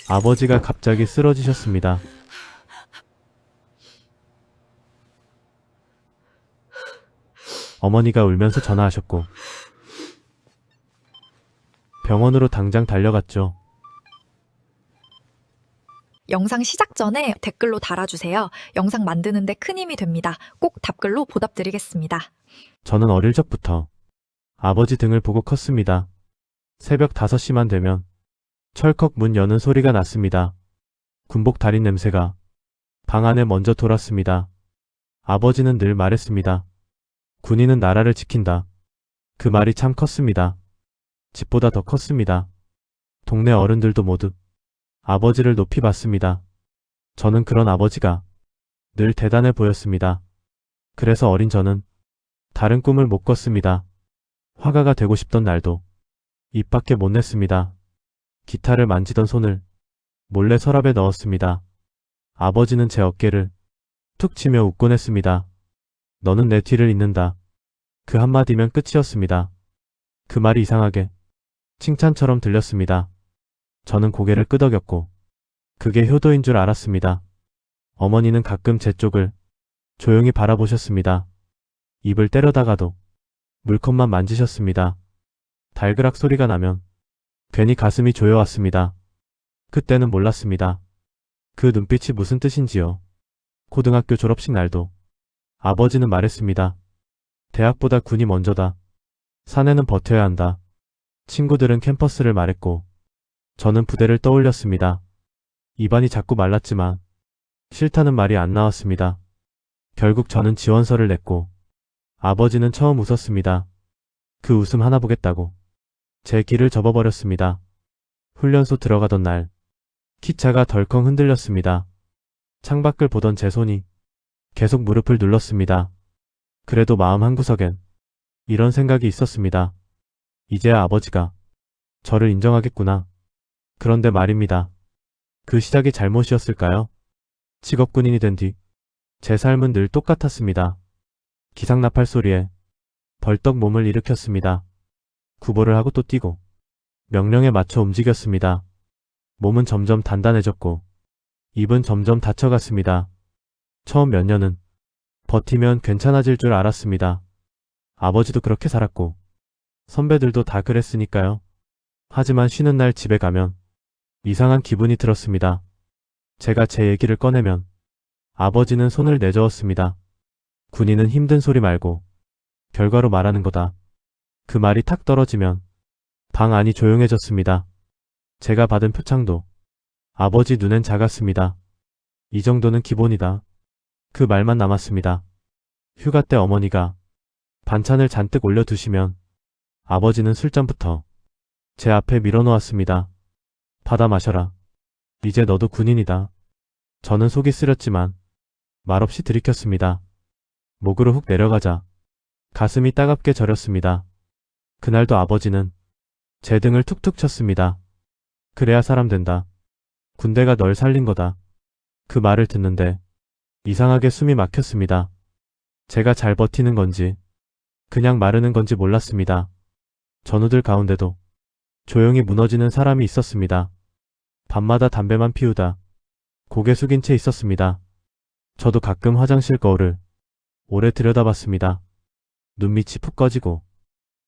아버지가 갑자기 쓰러지셨습니다. 어머니가 울면서 전화하셨고 병원으로 당장 달려갔죠. 영상 시작 전에 댓글로 달아주세요. 영상 만드는데 큰 힘이 됩니다. 꼭 답글로 보답드리겠습니다. 저는 어릴 적부터 아버지 등을 보고 컸습니다. 새벽 5시만 되면 철컥 문 여는 소리가 났습니다. 군복 달인 냄새가 방 안에 먼저 돌았습니다. 아버지는 늘 말했습니다. 군인은 나라를 지킨다. 그 말이 참 컸습니다. 집보다 더 컸습니다. 동네 어른들도 모두 아버지를 높이 봤습니다. 저는 그런 아버지가 늘 대단해 보였습니다. 그래서 어린 저는 다른 꿈을 못 꿨습니다. 화가가 되고 싶던 날도 입 밖에 못 냈습니다. 기타를 만지던 손을 몰래 서랍에 넣었습니다. 아버지는 제 어깨를 툭 치며 웃곤 했습니다. 너는 내 뒤를 잇는다. 그 한마디면 끝이었습니다. 그 말이 이상하게 칭찬처럼 들렸습니다. 저는 고개를 끄덕였고 그게 효도인 줄 알았습니다. 어머니는 가끔 제 쪽을 조용히 바라보셨습니다. 입을 때려다가도 물컵만 만지셨습니다. 달그락 소리가 나면 괜히 가슴이 조여왔습니다. 그때는 몰랐습니다. 그 눈빛이 무슨 뜻인지요. 고등학교 졸업식 날도 아버지는 말했습니다. 대학보다 군이 먼저다. 사내는 버텨야 한다. 친구들은 캠퍼스를 말했고 저는 부대를 떠올렸습니다. 입안이 자꾸 말랐지만 싫다는 말이 안 나왔습니다. 결국 저는 지원서를 냈고 아버지는 처음 웃었습니다. 그 웃음 하나 보겠다고 제 길을 접어버렸습니다. 훈련소 들어가던 날 기차가 덜컹 흔들렸습니다. 창밖을 보던 제 손이 계속 무릎을 눌렀습니다. 그래도 마음 한구석엔 이런 생각이 있었습니다. 이제야 아버지가 저를 인정하겠구나. 그런데 말입니다. 그 시작이 잘못이었을까요? 직업군인이 된 뒤 제 삶은 늘 똑같았습니다. 기상나팔 소리에 벌떡 몸을 일으켰습니다. 구보를 하고 또 뛰고 명령에 맞춰 움직였습니다. 몸은 점점 단단해졌고 입은 점점 닫혀갔습니다. 처음 몇 년은 버티면 괜찮아질 줄 알았습니다. 아버지도 그렇게 살았고 선배들도 다 그랬으니까요. 하지만 쉬는 날 집에 가면 이상한 기분이 들었습니다. 제가 제 얘기를 꺼내면 아버지는 손을 내저었습니다. 군인은 힘든 소리 말고 결과로 말하는 거다. 그 말이 탁 떨어지면 방 안이 조용해졌습니다. 제가 받은 표창도 아버지 눈엔 작았습니다. 이 정도는 기본이다. 그 말만 남았습니다. 휴가 때 어머니가 반찬을 잔뜩 올려두시면 아버지는 술잔부터 제 앞에 밀어놓았습니다. 받아 마셔라. 이제 너도 군인이다. 저는 속이 쓰렸지만 말없이 들이켰습니다. 목으로 훅 내려가자 가슴이 따갑게 저렸습니다. 그날도 아버지는 제 등을 툭툭 쳤습니다. 그래야 사람 된다. 군대가 널 살린 거다. 그 말을 듣는데 이상하게 숨이 막혔습니다. 제가 잘 버티는 건지 그냥 마르는 건지 몰랐습니다. 전우들 가운데도 조용히 무너지는 사람이 있었습니다. 밤마다 담배만 피우다 고개 숙인 채 있었습니다. 저도 가끔 화장실 거울을 오래 들여다봤습니다. 눈밑이 푹 꺼지고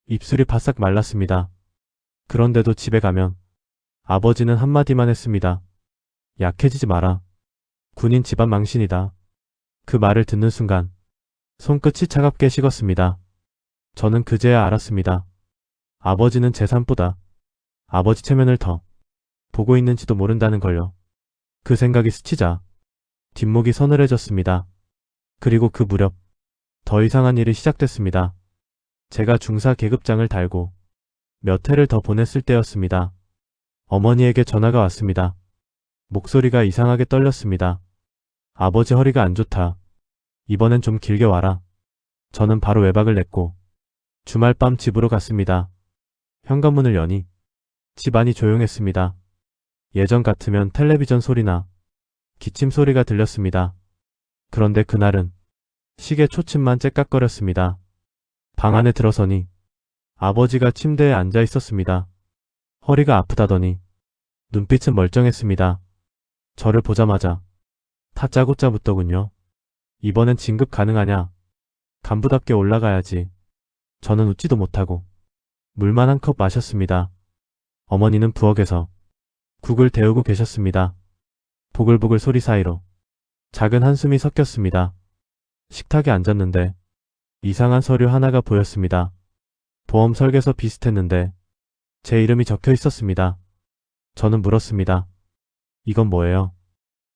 입술이 바싹 말랐습니다. 그런데도 집에 가면 아버지는 한마디만 했습니다. 약해지지 마라. 군인 집안 망신이다. 그 말을 듣는 순간 손끝이 차갑게 식었습니다. 저는 그제야 알았습니다. 아버지는 제 삶보다 아버지 체면을 더 보고 있는지도 모른다는 걸요. 그 생각이 스치자 뒷목이 서늘해졌습니다. 그리고 그 무렵 더 이상한 일이 시작됐습니다. 제가 중사 계급장을 달고 몇 해를 더 보냈을 때였습니다. 어머니에게 전화가 왔습니다. 목소리가 이상하게 떨렸습니다. 아버지 허리가 안 좋다. 이번엔 좀 길게 와라. 저는 바로 외박을 냈고 주말 밤 집으로 갔습니다. 현관문을 여니 집안이 조용했습니다. 예전 같으면 텔레비전 소리나 기침 소리가 들렸습니다. 그런데 그날은 시계 초침만 째깍거렸습니다. 방 안에 들어서니 아버지가 침대에 앉아 있었습니다. 허리가 아프다더니 눈빛은 멀쩡했습니다. 저를 보자마자 다짜고짜 묻더군요. 이번엔 진급 가능하냐? 간부답게 올라가야지. 저는 웃지도 못하고 물만 한 컵 마셨습니다. 어머니는 부엌에서 국을 데우고 계셨습니다. 보글보글 소리 사이로 작은 한숨이 섞였습니다. 식탁에 앉았는데 이상한 서류 하나가 보였습니다. 보험 설계서 비슷했는데 제 이름이 적혀 있었습니다. 저는 물었습니다. 이건 뭐예요?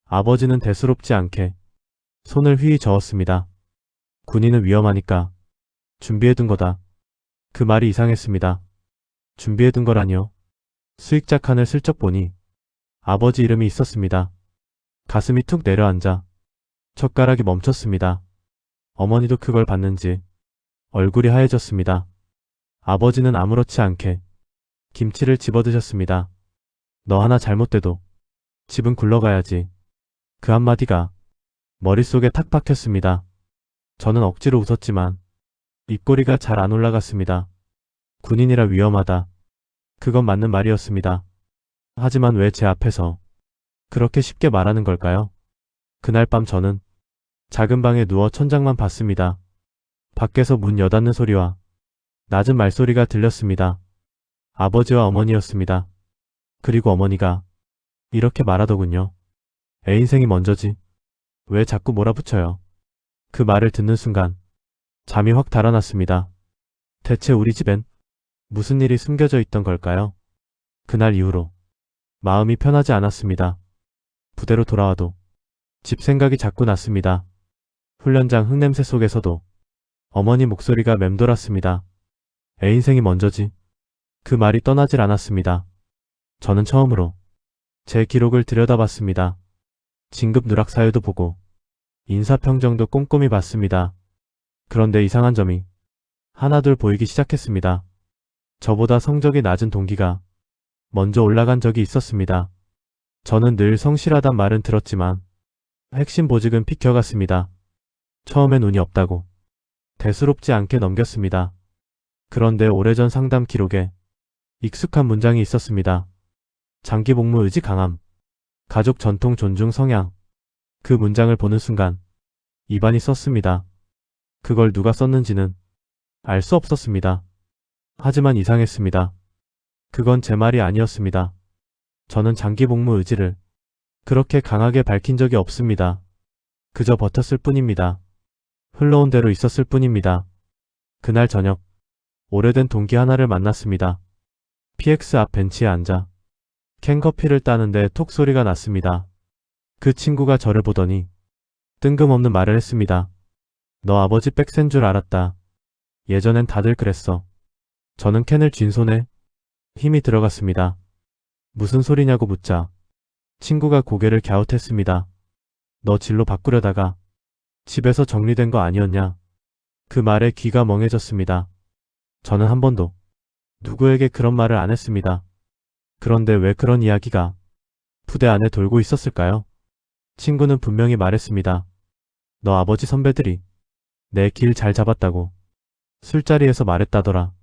아버지는 대수롭지 않게 손을 휘휘 저었습니다. 군인은 위험하니까 준비해둔 거다. 그 말이 이상했습니다. 준비해둔 거라니요? 수익자 칸을 슬쩍 보니 아버지 이름이 있었습니다. 가슴이 툭 내려앉아 젓가락이 멈췄습니다. 어머니도 그걸 봤는지 얼굴이 하얘졌습니다. 아버지는 아무렇지 않게 김치를 집어드셨습니다. 너 하나 잘못돼도 집은 굴러가야지. 그 한마디가 머릿속에 탁 박혔습니다. 저는 억지로 웃었지만 입꼬리가 잘 안 올라갔습니다. 군인이라 위험하다. 그건 맞는 말이었습니다. 하지만 왜 제 앞에서 그렇게 쉽게 말하는 걸까요? 그날 밤 저는 작은 방에 누워 천장만 봤습니다. 밖에서 문 여닫는 소리와 낮은 말소리가 들렸습니다. 아버지와 어머니였습니다. 그리고 어머니가 이렇게 말하더군요. 애 인생이 먼저지. 왜 자꾸 몰아붙여요? 그 말을 듣는 순간 잠이 확 달아났습니다. 대체 우리 집엔 무슨 일이 숨겨져 있던 걸까요? 그날 이후로 마음이 편하지 않았습니다. 부대로 돌아와도 집 생각이 자꾸 났습니다. 훈련장 흙냄새 속에서도 어머니 목소리가 맴돌았습니다. 애 인생이 먼저지. 그 말이 떠나질 않았습니다. 저는 처음으로 제 기록을 들여다봤습니다. 진급 누락 사유도 보고 인사평정도 꼼꼼히 봤습니다. 그런데 이상한 점이 하나둘 보이기 시작했습니다. 저보다 성적이 낮은 동기가 먼저 올라간 적이 있었습니다. 저는 늘 성실하단 말은 들었지만 핵심 보직은 비켜갔습니다. 처음엔 운이 없다고 대수롭지 않게 넘겼습니다. 그런데 오래전 상담 기록에 익숙한 문장이 있었습니다. 장기 복무 의지 강함, 가족 전통 존중 성향. 그 문장을 보는 순간 입안이 썼습니다. 그걸 누가 썼는지는 알 수 없었습니다. 하지만 이상했습니다. 그건 제 말이 아니었습니다. 저는 장기 복무 의지를 그렇게 강하게 밝힌 적이 없습니다. 그저 버텼을 뿐입니다. 흘러온 대로 있었을 뿐입니다. 그날 저녁 오래된 동기 하나를 만났습니다. PX 앞 벤치에 앉아 캔커피를 따는데 톡 소리가 났습니다. 그 친구가 저를 보더니 뜬금없는 말을 했습니다. 너 아버지 백센 줄 알았다. 예전엔 다들 그랬어. 저는 캔을 쥔 손에 힘이 들어갔습니다. 무슨 소리냐고 묻자 친구가 고개를 갸웃했습니다. 너 진로 바꾸려다가 집에서 정리된 거 아니었냐? 그 말에 귀가 멍해졌습니다. 저는 한 번도 누구에게 그런 말을 안 했습니다. 그런데 왜 그런 이야기가 부대 안에 돌고 있었을까요? 친구는 분명히 말했습니다. 너 아버지 선배들이 내 길 잘 잡았다고 술자리에서 말했다더라.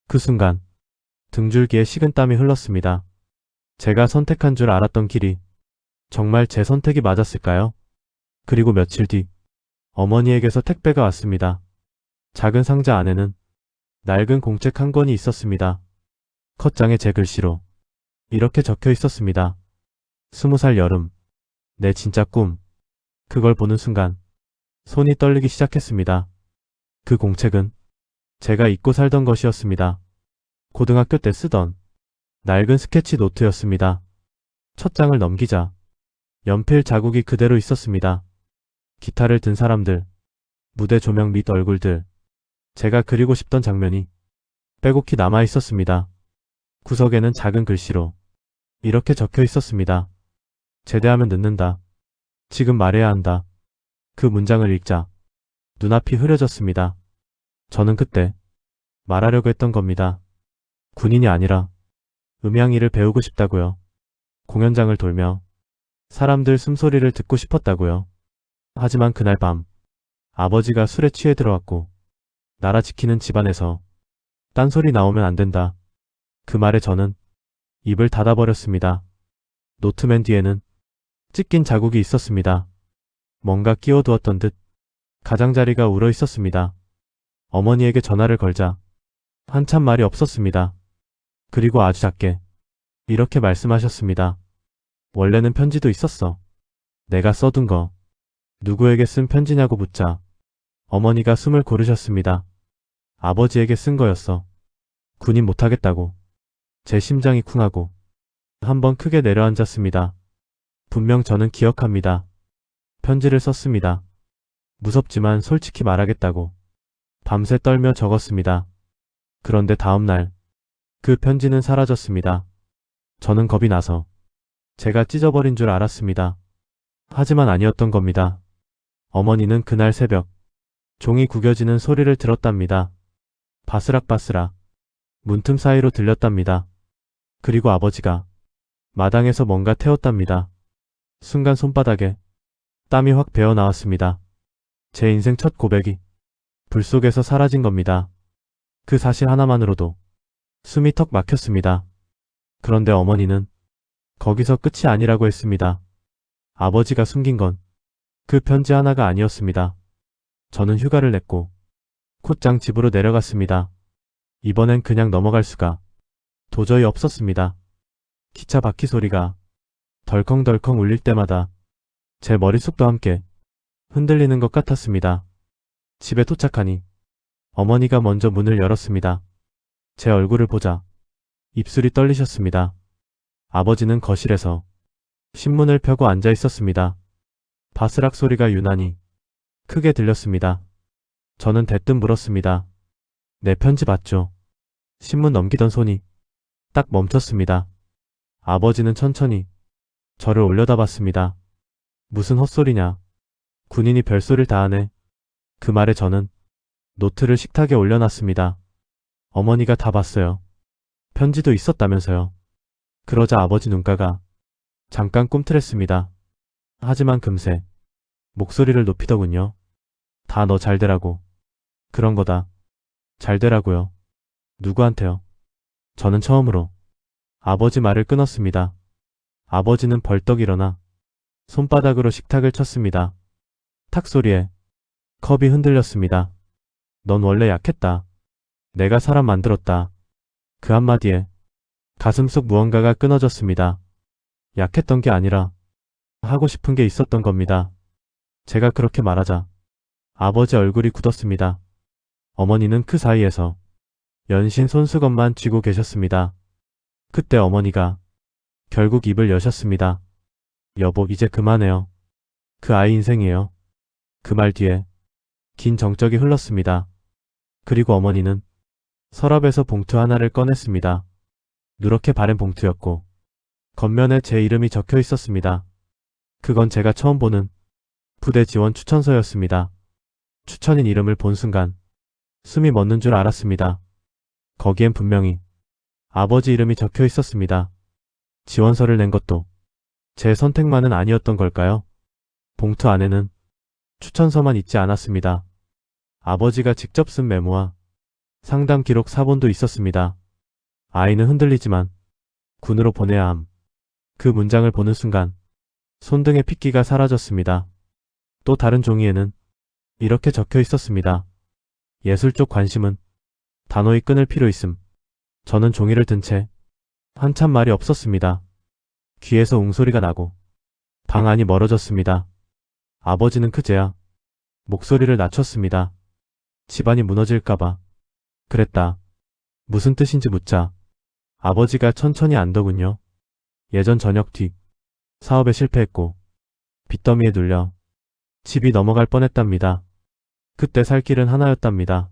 그 순간 등줄기에 식은땀이 흘렀습니다. 제가 선택한 줄 알았던 길이 정말 제 선택이 맞았을까요? 그리고 며칠 뒤 어머니에게서 택배가 왔습니다. 작은 상자 안에는 낡은 공책 한 권이 있었습니다. 컷장에 제 글씨로 이렇게 적혀 있었습니다. 20살 여름, 내 진짜 꿈. 그걸 보는 순간 손이 떨리기 시작했습니다. 그 공책은 제가 잊고 살던 것이었습니다. 고등학교 때 쓰던 낡은 스케치 노트였습니다. 첫 장을 넘기자 연필 자국이 그대로 있었습니다. 기타를 든 사람들, 무대 조명 및 얼굴들, 제가 그리고 싶던 장면이 빼곡히 남아 있었습니다. 구석에는 작은 글씨로 이렇게 적혀 있었습니다. 제대하면 늦는다. 지금 말해야 한다. 그 문장을 읽자 눈앞이 흐려졌습니다. 저는 그때 말하려고 했던 겁니다. 군인이 아니라 음향일을 배우고 싶다고요. 공연장을 돌며 사람들 숨소리를 듣고 싶었다고요. 하지만 그날 밤 아버지가 술에 취해 들어왔고 나라 지키는 집안에서 딴소리 나오면 안 된다. 그 말에 저는 입을 닫아버렸습니다. 노트맨 뒤에는 찢긴 자국이 있었습니다. 뭔가 끼워두었던 듯 가장자리가 울어 있었습니다. 어머니에게 전화를 걸자 한참 말이 없었습니다. 그리고 아주 작게 이렇게 말씀하셨습니다. 원래는 편지도 있었어. 내가 써둔 거. 누구에게 쓴 편지냐고 묻자 어머니가 숨을 고르셨습니다. 아버지에게 쓴 거였어. 군인 못하겠다고. 제 심장이 쿵하고 한번 크게 내려앉았습니다. 분명 저는 기억합니다. 편지를 썼습니다. 무섭지만 솔직히 말하겠다고. 밤새 떨며 적었습니다. 그런데 다음날 그 편지는 사라졌습니다. 저는 겁이 나서 제가 찢어버린 줄 알았습니다. 하지만 아니었던 겁니다. 어머니는 그날 새벽 종이 구겨지는 소리를 들었답니다. 바스락바스락 문틈 사이로 들렸답니다. 그리고 아버지가 마당에서 뭔가 태웠답니다. 순간 손바닥에 땀이 확 배어 나왔습니다. 제 인생 첫 고백이 불 속에서 사라진 겁니다. 그 사실 하나만으로도 숨이 턱 막혔습니다. 그런데 어머니는 거기서 끝이 아니라고 했습니다. 아버지가 숨긴 건 그 편지 하나가 아니었습니다. 저는 휴가를 냈고 곧장 집으로 내려갔습니다. 이번엔 그냥 넘어갈 수가 도저히 없었습니다. 기차 바퀴 소리가 덜컹덜컹 울릴 때마다 제 머릿속도 함께 흔들리는 것 같았습니다. 집에 도착하니 어머니가 먼저 문을 열었습니다. 제 얼굴을 보자 입술이 떨리셨습니다. 아버지는 거실에서 신문을 펴고 앉아 있었습니다. 바스락 소리가 유난히 크게 들렸습니다. 저는 대뜸 물었습니다. 내 편지 봤죠? 신문 넘기던 손이 딱 멈췄습니다. 아버지는 천천히 저를 올려다봤습니다. 무슨 헛소리냐. 군인이 별소리를 다 하네. 그 말에 저는 노트를 식탁에 올려놨습니다. 어머니가 다 봤어요. 편지도 있었다면서요. 그러자 아버지 눈가가 잠깐 꿈틀했습니다. 하지만 금세 목소리를 높이더군요. 다 너 잘되라고. 그런 거다. 잘되라고요. 누구한테요? 저는 처음으로 아버지 말을 끊었습니다. 아버지는 벌떡 일어나 손바닥으로 식탁을 쳤습니다. 탁 소리에 컵이 흔들렸습니다. 넌 원래 약했다. 내가 사람 만들었다. 그 한마디에 가슴속 무언가가 끊어졌습니다. 약했던 게 아니라 하고 싶은 게 있었던 겁니다. 제가 그렇게 말하자 아버지 얼굴이 굳었습니다. 어머니는 그 사이에서 연신 손수건만 쥐고 계셨습니다. 그때 어머니가 결국 입을 여셨습니다. 여보, 이제 그만해요. 그 아이 인생이에요. 그 말 뒤에 긴 정적이 흘렀습니다. 그리고 어머니는 서랍에서 봉투 하나를 꺼냈습니다. 누렇게 바랜 봉투였고 겉면에 제 이름이 적혀 있었습니다. 그건 제가 처음 보는 부대 지원 추천서였습니다. 추천인 이름을 본 순간 숨이 멎는 줄 알았습니다. 거기엔 분명히 아버지 이름이 적혀 있었습니다. 지원서를 낸 것도 제 선택만은 아니었던 걸까요? 봉투 안에는 추천서만 있지 않았습니다. 아버지가 직접 쓴 메모와 상담 기록 사본도 있었습니다. 아이는 흔들리지만 군으로 보내야 함. 그 문장을 보는 순간 손등의 핏기가 사라졌습니다. 또 다른 종이에는 이렇게 적혀 있었습니다. 예술 쪽 관심은 단호히 끊을 필요 있음. 저는 종이를 든 채 한참 말이 없었습니다. 귀에서 웅소리가 나고 방 안이 멀어졌습니다. 아버지는 그제야 목소리를 낮췄습니다. 집안이 무너질까봐 그랬다. 무슨 뜻인지 묻자 아버지가 천천히 안더군요. 예전 저녁 뒤 사업에 실패했고 빚더미에 눌려 집이 넘어갈 뻔했답니다. 그때 살 길은 하나였답니다.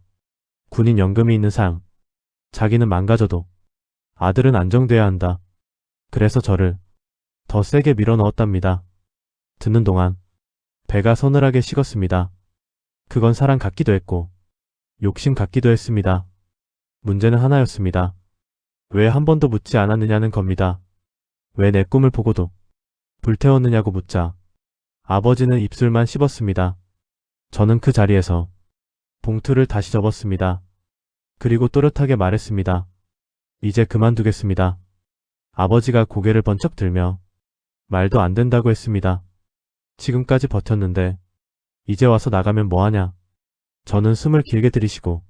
군인 연금이 있는 삶. 자기는 망가져도 아들은 안정돼야 한다. 그래서 저를 더 세게 밀어넣었답니다. 듣는 동안 배가 서늘하게 식었습니다. 그건 사랑 같기도 했고 욕심 같기도 했습니다. 문제는 하나였습니다. 왜 한 번도 묻지 않았느냐는 겁니다. 왜 내 꿈을 보고도 불태웠느냐고 묻자 아버지는 입술만 씹었습니다. 저는 그 자리에서 봉투를 다시 접었습니다. 그리고 또렷하게 말했습니다. 이제 그만두겠습니다. 아버지가 고개를 번쩍 들며 말도 안 된다고 했습니다. 지금까지 버텼는데 이제 와서 나가면 뭐하냐. 저는 숨을 길게 들이쉬고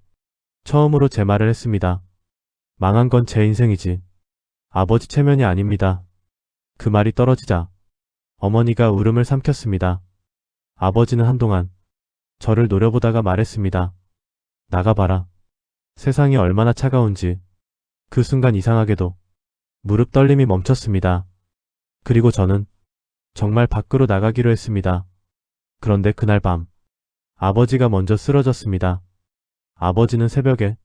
처음으로 제 말을 했습니다. 망한 건 제 인생이지. 아버지 체면이 아닙니다. 그 말이 떨어지자 어머니가 울음을 삼켰습니다. 아버지는 한동안 저를 노려보다가 말했습니다. 나가봐라. 세상이 얼마나 차가운지. 그 순간 이상하게도 무릎 떨림이 멈췄습니다. 그리고 저는 정말 밖으로 나가기로 했습니다. 그런데 그날 밤 아버지가 먼저 쓰러졌습니다. 아버지는 새벽에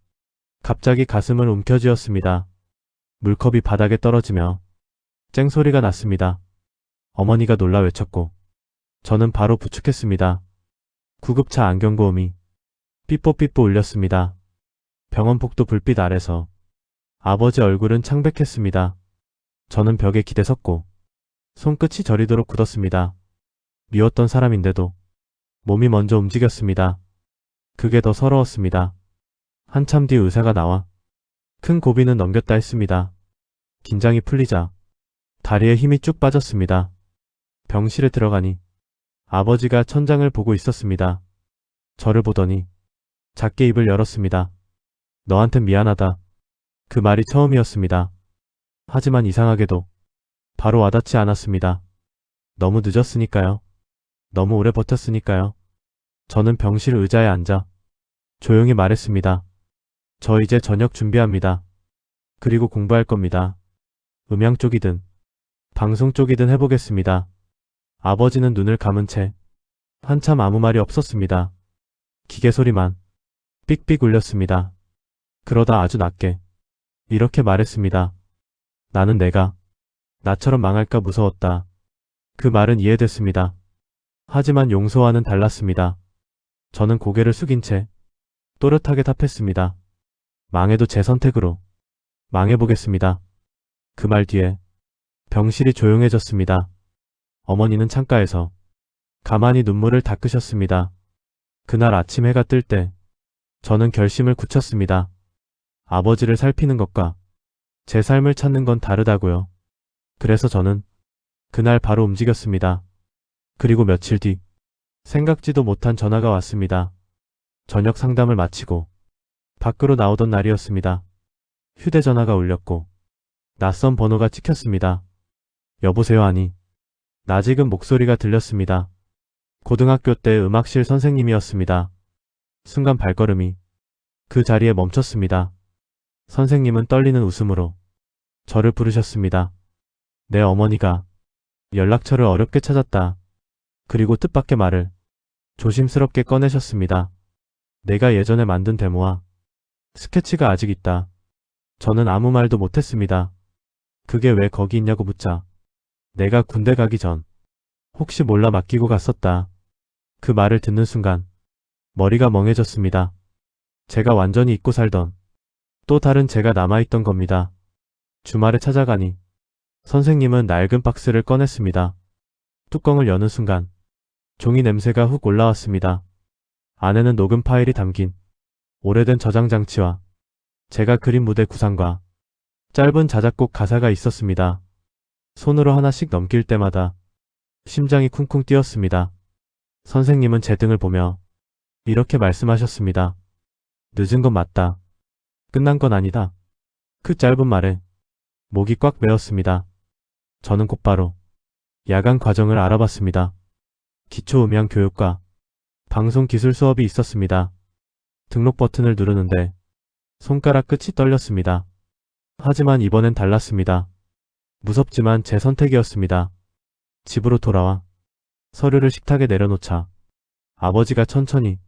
갑자기 가슴을 움켜쥐었습니다. 물컵이 바닥에 떨어지며 쨍소리가 났습니다. 어머니가 놀라 외쳤고 저는 바로 부축했습니다. 구급차 안경고음이 삐뽀삐뽀 울렸습니다. 병원 복도 불빛 아래서 아버지 얼굴은 창백했습니다. 저는 벽에 기대섰고 손끝이 저리도록 굳었습니다. 미웠던 사람인데도 몸이 먼저 움직였습니다. 그게 더 서러웠습니다. 한참 뒤 의사가 나와 큰 고비는 넘겼다 했습니다. 긴장이 풀리자 다리에 힘이 쭉 빠졌습니다. 병실에 들어가니 아버지가 천장을 보고 있었습니다. 저를 보더니 작게 입을 열었습니다. 너한텐 미안하다. 그 말이 처음이었습니다. 하지만 이상하게도 바로 와닿지 않았습니다. 너무 늦었으니까요. 너무 오래 버텼으니까요. 저는 병실 의자에 앉아 조용히 말했습니다. 저 이제 저녁 준비합니다. 그리고 공부할 겁니다. 음향 쪽이든 방송 쪽이든 해보겠습니다. 아버지는 눈을 감은 채 한참 아무 말이 없었습니다. 기계 소리만 삑삑 울렸습니다. 그러다 아주 낮게 이렇게 말했습니다. 나는 내가 나처럼 망할까 무서웠다. 그 말은 이해됐습니다. 하지만 용서와는 달랐습니다. 저는 고개를 숙인 채 또렷하게 답했습니다. 망해도 제 선택으로 망해보겠습니다. 그 말 뒤에 병실이 조용해졌습니다. 어머니는 창가에서 가만히 눈물을 닦으셨습니다. 그날 아침 해가 뜰 때 저는 결심을 굳혔습니다. 아버지를 살피는 것과 제 삶을 찾는 건 다르다고요. 그래서 저는 그날 바로 움직였습니다. 그리고 며칠 뒤 생각지도 못한 전화가 왔습니다. 저녁 상담을 마치고 밖으로 나오던 날이었습니다. 휴대전화가 울렸고 낯선 번호가 찍혔습니다. 여보세요 하니 낯익은 목소리가 들렸습니다. 고등학교 때 음악실 선생님이었습니다. 순간 발걸음이 그 자리에 멈췄습니다. 선생님은 떨리는 웃음으로 저를 부르셨습니다. 내 어머니가 연락처를 어렵게 찾았다. 그리고 뜻밖의 말을 조심스럽게 꺼내셨습니다. 내가 예전에 만든 데모와 스케치가 아직 있다. 저는 아무 말도 못했습니다. 그게 왜 거기 있냐고 묻자 내가 군대 가기 전 혹시 몰라 맡기고 갔었다. 그 말을 듣는 순간 머리가 멍해졌습니다. 제가 완전히 잊고 살던 또 다른 제가 남아있던 겁니다. 주말에 찾아가니 선생님은 낡은 박스를 꺼냈습니다. 뚜껑을 여는 순간 종이 냄새가 훅 올라왔습니다. 안에는 녹음 파일이 담긴 오래된 저장 장치와 제가 그린 무대 구상과 짧은 자작곡 가사가 있었습니다. 손으로 하나씩 넘길 때마다 심장이 쿵쿵 뛰었습니다. 선생님은 제 등을 보며 이렇게 말씀하셨습니다. 늦은 건 맞다. 끝난 건 아니다. 그 짧은 말에 목이 꽉 메었습니다. 저는 곧바로 야간 과정을 알아봤습니다. 기초음향 교육과 방송기술 수업이 있었습니다. 등록 버튼을 누르는데 손가락 끝이 떨렸습니다. 하지만 이번엔 달랐습니다. 무섭지만 제 선택이었습니다. 집으로 돌아와 서류를 식탁에 내려놓자 아버지가 천천히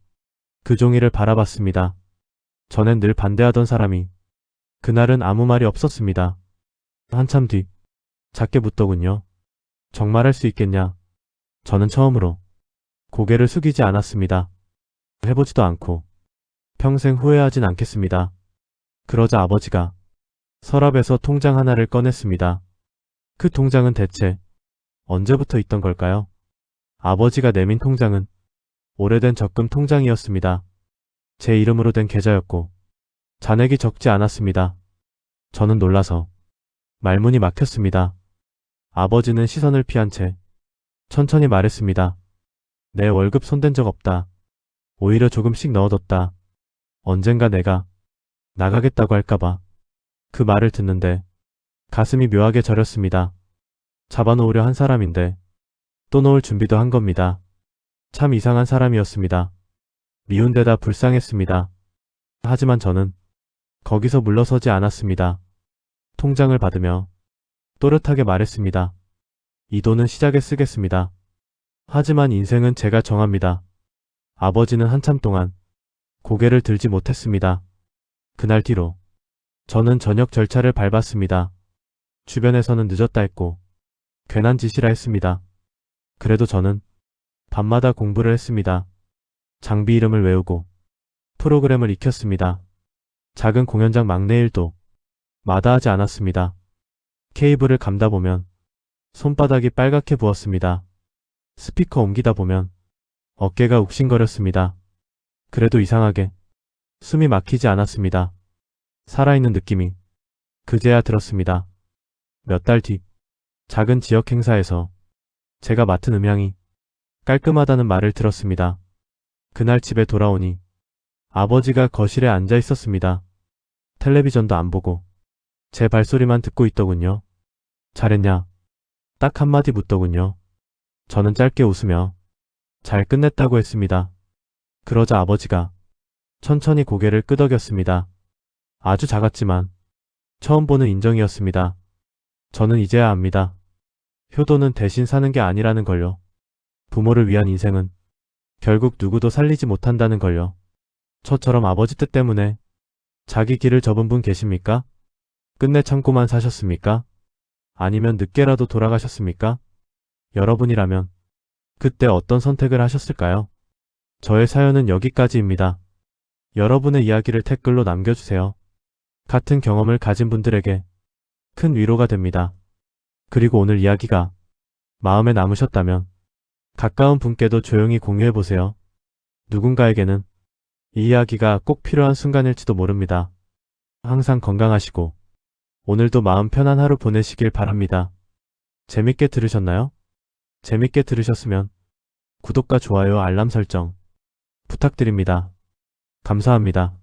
그 종이를 바라봤습니다. 전엔 늘 반대하던 사람이 그날은 아무 말이 없었습니다. 한참 뒤 작게 묻더군요. 정말 할 수 있겠냐? 저는 처음으로 고개를 숙이지 않았습니다. 해보지도 않고 평생 후회하진 않겠습니다. 그러자 아버지가 서랍에서 통장 하나를 꺼냈습니다. 그 통장은 대체 언제부터 있던 걸까요? 아버지가 내민 통장은 오래된 적금 통장이었습니다. 제 이름으로 된 계좌였고 잔액이 적지 않았습니다. 저는 놀라서 말문이 막혔습니다. 아버지는 시선을 피한 채 천천히 말했습니다. 내 월급 손댄 적 없다. 오히려 조금씩 넣어뒀다. 언젠가 내가 나가겠다고 할까봐. 그 말을 듣는데 가슴이 묘하게 저렸습니다. 잡아놓으려 한 사람인데 또 놓을 준비도 한 겁니다. 참 이상한 사람이었습니다. 미운 데다 불쌍했습니다. 하지만 저는 거기서 물러서지 않았습니다. 통장을 받으며 또렷하게 말했습니다. 이 돈은 시작에 쓰겠습니다. 하지만 인생은 제가 정합니다. 아버지는 한참 동안 고개를 들지 못했습니다. 그날 뒤로 저는 저녁 절차를 밟았습니다. 주변에서는 늦었다 했고 괜한 짓이라 했습니다. 그래도 저는 밤마다 공부를 했습니다. 장비 이름을 외우고 프로그램을 익혔습니다. 작은 공연장 막내 일도 마다하지 않았습니다. 케이블을 감다 보면 손바닥이 빨갛게 부었습니다. 스피커 옮기다 보면 어깨가 욱신거렸습니다. 그래도 이상하게 숨이 막히지 않았습니다. 살아있는 느낌이 그제야 들었습니다. 몇 달 뒤 작은 지역 행사에서 제가 맡은 음향이 깔끔하다는 말을 들었습니다. 그날 집에 돌아오니 아버지가 거실에 앉아 있었습니다. 텔레비전도 안 보고 제 발소리만 듣고 있더군요. 잘했냐? 딱 한마디 묻더군요. 저는 짧게 웃으며 잘 끝냈다고 했습니다. 그러자 아버지가 천천히 고개를 끄덕였습니다. 아주 작았지만 처음 보는 인정이었습니다. 저는 이제야 압니다. 효도는 대신 사는 게 아니라는 걸요. 부모를 위한 인생은 결국 누구도 살리지 못한다는 걸요. 저처럼 아버지 뜻 때문에 자기 길을 접은 분 계십니까? 끝내 참고만 사셨습니까? 아니면 늦게라도 돌아가셨습니까? 여러분이라면 그때 어떤 선택을 하셨을까요? 저의 사연은 여기까지입니다. 여러분의 이야기를 댓글로 남겨주세요. 같은 경험을 가진 분들에게 큰 위로가 됩니다. 그리고 오늘 이야기가 마음에 남으셨다면 가까운 분께도 조용히 공유해보세요. 누군가에게는 이 이야기가 꼭 필요한 순간일지도 모릅니다. 항상 건강하시고 오늘도 마음 편한 하루 보내시길 바랍니다. 재밌게 들으셨나요? 재밌게 들으셨으면 구독과 좋아요, 알람 설정 부탁드립니다. 감사합니다.